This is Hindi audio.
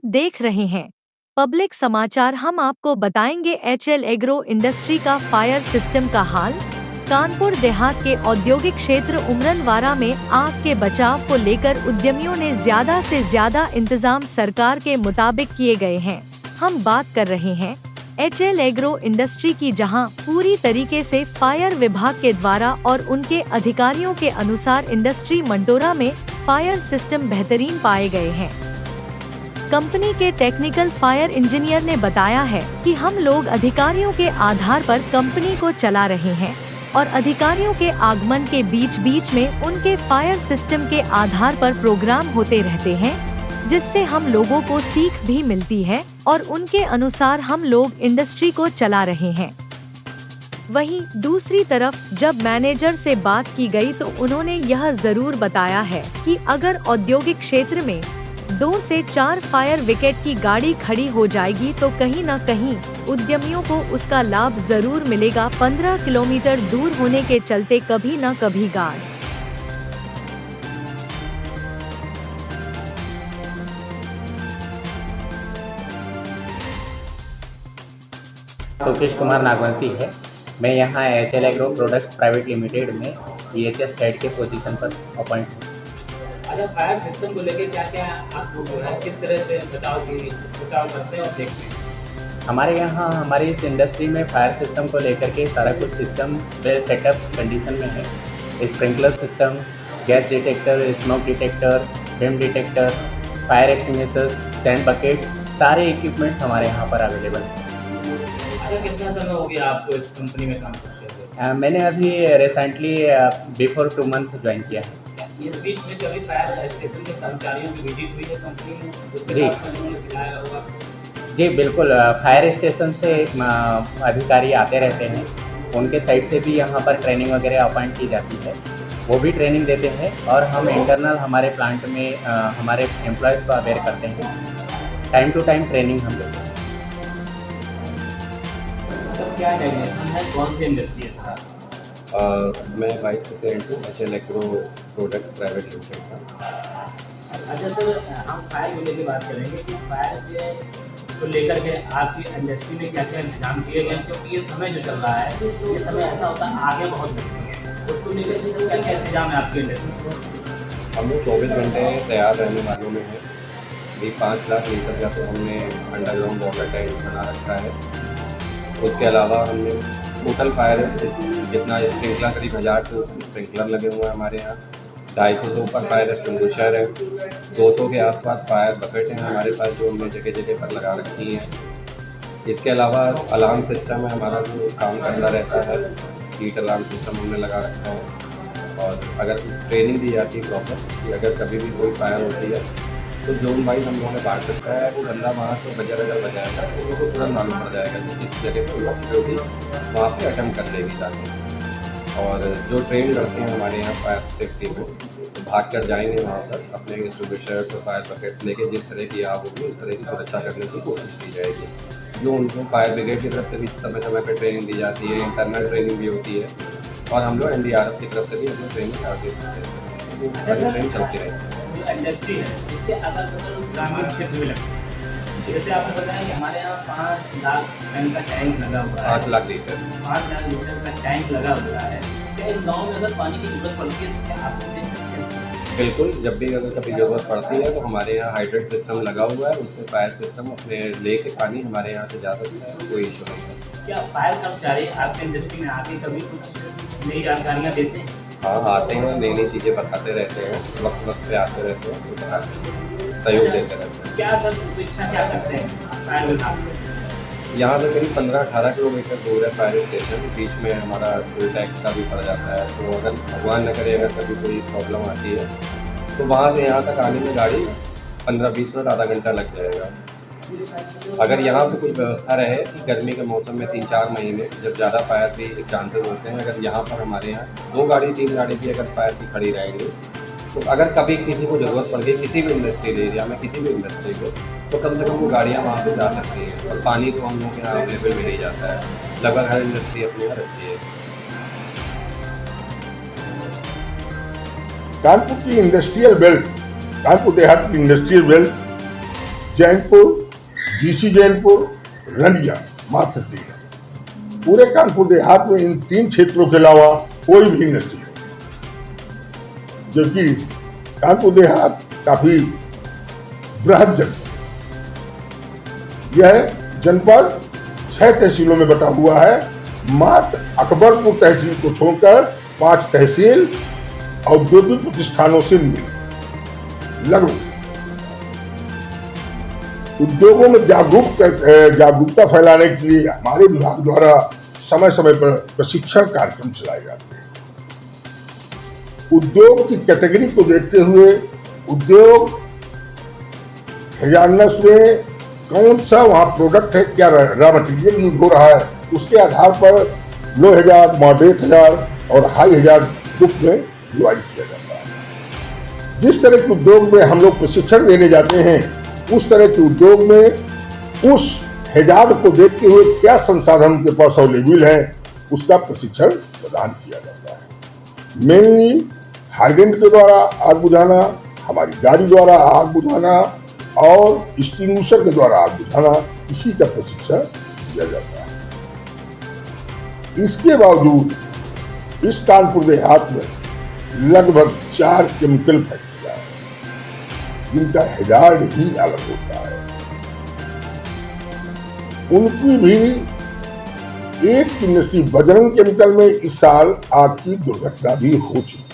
आप देख रहे हैं पब्लिक समाचार। हम आपको बताएंगे एचएल एग्रो इंडस्ट्री का फायर सिस्टम का हाल। कानपुर देहात के औद्योगिक क्षेत्र उमरनवारा में आग के बचाव को लेकर उद्यमियों ने ज्यादा से ज्यादा इंतजाम सरकार के मुताबिक किए गए हैं। हम बात कर रहे हैं एचएल एग्रो इंडस्ट्री की, जहां पूरी तरीके से फायर विभाग के द्वारा और उनके अधिकारियों के अनुसार इंडस्ट्री मंडोरा में फायर सिस्टम बेहतरीन पाए गए हैं। कंपनी के टेक्निकल फायर इंजीनियर ने बताया है कि हम लोग अधिकारियों के आधार पर कंपनी को चला रहे हैं और अधिकारियों के आगमन के बीच बीच में उनके फायर सिस्टम के आधार पर प्रोग्राम होते रहते हैं, जिससे हम लोगों को सीख भी मिलती है और उनके अनुसार हम लोग इंडस्ट्री को चला रहे हैं। वहीं दूसरी तरफ जब मैनेजर से बात की गई तो उन्होंने यह जरूर बताया है कि अगर औद्योगिक क्षेत्र में 2 से 4 फायर विकेट की गाड़ी खड़ी हो जाएगी तो कहीं न कहीं उद्यमियों को उसका लाभ जरूर मिलेगा। 15 किलोमीटर दूर होने के चलते कभी न कभी गार्ड मुकेश कुमार नागवंशी है। मैं यहाँ HL agro products private limited में EHS हेड के पोजीशन पर अपॉइंट हूँ। अच्छा, फायर सिस्टम को लेकर क्या-क्या आप लोग किस तरह से बचाव करते हैं और देखते हैं? हमारे यहाँ हमारी इस इंडस्ट्री में फायर सिस्टम को लेकर के सारा कुछ सिस्टम वेल सेटअप कंडीशन में है। Sprinkler system, gas detector, smoke detector, flame detector, fire extinguishers, sand buckets, सारे इक्विपमेंट्स हमारे यहाँ पर अवेलेबल हैं। कितना समय हो गया आपको इस कंपनी में काम करते हुए? मैंने अभी रिसेंटली बिफोर 2 मंथ ज्वाइन किया है। इस बीच में कभी फायर स्टेशन के कर्मचारियों की विजिट हुई है कंपनी में? जी। उन्होंने सिखाया होगा? जी बिल्कुल, फायर स्टेशन से अधिकारी आते रहते हैं, उनके साइड से भी यहाँ पर ट्रेनिंग वगैरह अपॉइंट की जाती है, वो भी ट्रेनिंग देते हैं और हम इंटरनल हमारे प्लांट में हमारे एम्प्लॉयज़ को अवेयर करते हैं। टाइम टू टाइम ट्रेनिंग हम देते हैं। क्या डेफिनेशन है, कौन सी इंडस्ट्री है सर? मैं वाइस प्रेसिडेंट हूँ HL agro products private limited का। अच्छा सर, हम फायर को लेकर बात करेंगे कि फायर को लेकर के आपकी इंडस्ट्री में क्या क्या इंतजाम किए गए हैं, क्योंकि ये समय जो चल रहा है ये समय ऐसा होता है आगे बहुत बढ़ेंगे, उसको लेकर के सर क्या क्या इंतजाम है आपकी इंडस्ट्री में? हम लोग 24 घंटे तैयार रहने वालों में हैं। अभी 5 लाख लीटर का तो हमने अंडरग्राउंड वाटर टैंक बना रखा है। उसके अलावा हमने टोटल फायर जितना स्प्रिंकलर, करीब 1000 से स्प्रिंकलर लगे हुए हैं हमारे यहाँ। 250 से ऊपर फायर एक्सटिंग्विशर है। 200 के आसपास फायर बकेट हैं हमारे पास, जो हमने जगह जगह पर लगा रखी हैं। इसके अलावा अलार्म सिस्टम है हमारा, जो काम करता रहता है। हीट अलार्म सिस्टम हमने लगा रखा है और अगर ट्रेनिंग दी जाती है प्रॉपर कि अगर कभी भी कोई फायर होती है तो जोन वाइज हम लोगों ने बांट रखा है। वो बंदा वहाँ से बजर अगर बजाएगा तो उनको तुरंत मालूम पड़ जाएगा कि किस जगह पर सिक्योरिटी वहाँ पे अटेम्प्ट कर लेगी जाके। और जो ट्रेन लड़के हैं हमारे यहाँ फायर सेफ्टी में, तो भाग कर जाएंगे वहाँ पर अपने एक्सटिंग्विशर और फायर बकेट्स लेके, जिस तरह की आग होगी उस तरह की सुरक्षा करने की कोशिश की जाएगी। जो उनको फायर ब्रिगेड की तरफ से भी समय समय पर ट्रेनिंग दी जाती है, इंटरनल ट्रेनिंग भी होती है और हम लोग NDRF की तरफ से भी अपनी ट्रेनिंग करते हैं। ट्रेनिंग चलती रहेगी। इंडस्ट्री है इसके अगल बगल ग्रामीण क्षेत्र में लगता है। जैसे आपने बताया कि हमारे यहाँ 5 लाख टन का टैंक लगा हुआ है। 5 लाख लीटर 5 लाख लीटर का टैंक लगा हुआ है। क्या इस गाँव में अगर पानी की जरूरत पड़ती है तो क्या आप लोग दे सकते हैं? बिल्कुल, जब भी अगर कभी ज़रूरत पड़ती है तो हमारे यहाँ हाइड्रेट सिस्टम लगा हुआ है, उससे फायर सिस्टम अपने लेके पानी हमारे यहाँ से जा सकता है, कोई इशू नहीं है। क्या फायर कर्मचारी आपके इंडस्ट्री में आके कभी कुछ नई जानकारियाँ देते हैं? हाँ, आते हैं, नई नई चीज़ें बताते रहते हैं, वक्त वक्त पे आते रहते हैं, तो बताते हैं, सहयोग देते रहते हैं। क्या सर अपेक्षा क्या करते हैं फायर विभाग से? यहाँ से करीब 15-18 किलोमीटर दूर है फायर स्टेशन। बीच में हमारा टोल टैक्स का भी पड़ जाता है, तो अगर भगवान न करे अगर कभी कोई प्रॉब्लम आती है तो वहाँ से यहाँ तक आने में गाड़ी 15-20 मिनट, आधा घंटा लग जाएगा। अगर यहाँ पे कुछ व्यवस्था रहे कि गर्मी के मौसम में 3-4 महीने जब ज़्यादा फायर के चांसेस होते हैं, अगर यहाँ पर हमारे यहाँ 2 गाड़ी 3 गाड़ी भी अगर फायर की खड़ी रहेंगी तो अगर कभी किसी को ज़रूरत पड़ गई किसी भी इंडस्ट्रियल एरिया में, किसी भी इंडस्ट्री को, तो कम से कम वो गाड़ियाँ वहाँ पे जा सकती हैं। और पानी तो हम लोग के यहाँ अवेलेबल मिल ही जाता है, लगभग हर इंडस्ट्री अपने यहाँ रखती है। कानपुर की इंडस्ट्रियल बेल्ट, कानपुर देहात की इंडस्ट्रियल बेल्ट जैनपुर, जीसी जैनपुर, रंडिया, मात्र 3। पूरे कानपुर देहात में इन 3 क्षेत्रों के अलावा कोई भी इंडस्ट्री नहीं, जबकि कानपुर देहात काफी बृहद जनपद, यह जनपद 6 तहसीलों में बटा हुआ है। मात्र अकबरपुर तहसील को छोड़कर 5 तहसील औद्योगिक प्रतिष्ठानों से मिली। लगभग उद्योगों में जागरूकता फैलाने के लिए हमारे विभाग द्वारा समय समय पर प्रशिक्षण कार्यक्रम चलाए जाते हैं। उद्योग की कैटेगरी को देखते हुए उद्योग हजारनस में कौन सा वहां प्रोडक्ट है, क्या रॉ मटेरियल यूज हो रहा है, उसके आधार पर लो हजार, मॉडरेट हजार और हाई हजार ग्रुप में डिवाइड किया जाता है। जिस तरह के उद्योग में हम लोग प्रशिक्षण देने जाते हैं, उस तरह के उद्योग में उस हजार को देखते हुए क्या संसाधन उनके पास अवेलेबल है, उसका प्रशिक्षण प्रदान किया जाता है। मेनली हाइड्रेंट के द्वारा आग बुझाना, हमारी गाड़ी द्वारा आग बुझाना और एक्सटिंग्विशर के द्वारा आग बुझाना, इसी का प्रशिक्षण दिया जाता है। इसके बावजूद इस कानपुर देहात में लगभग 4 केमिकल फैक्ट्रियां हैं, जिनका हैजार्ड ही अलग होता है। उनकी भी एक इंडस्ट्री बजरंग केमिकल में इस साल आग की दुर्घटना भी हो चुकी है।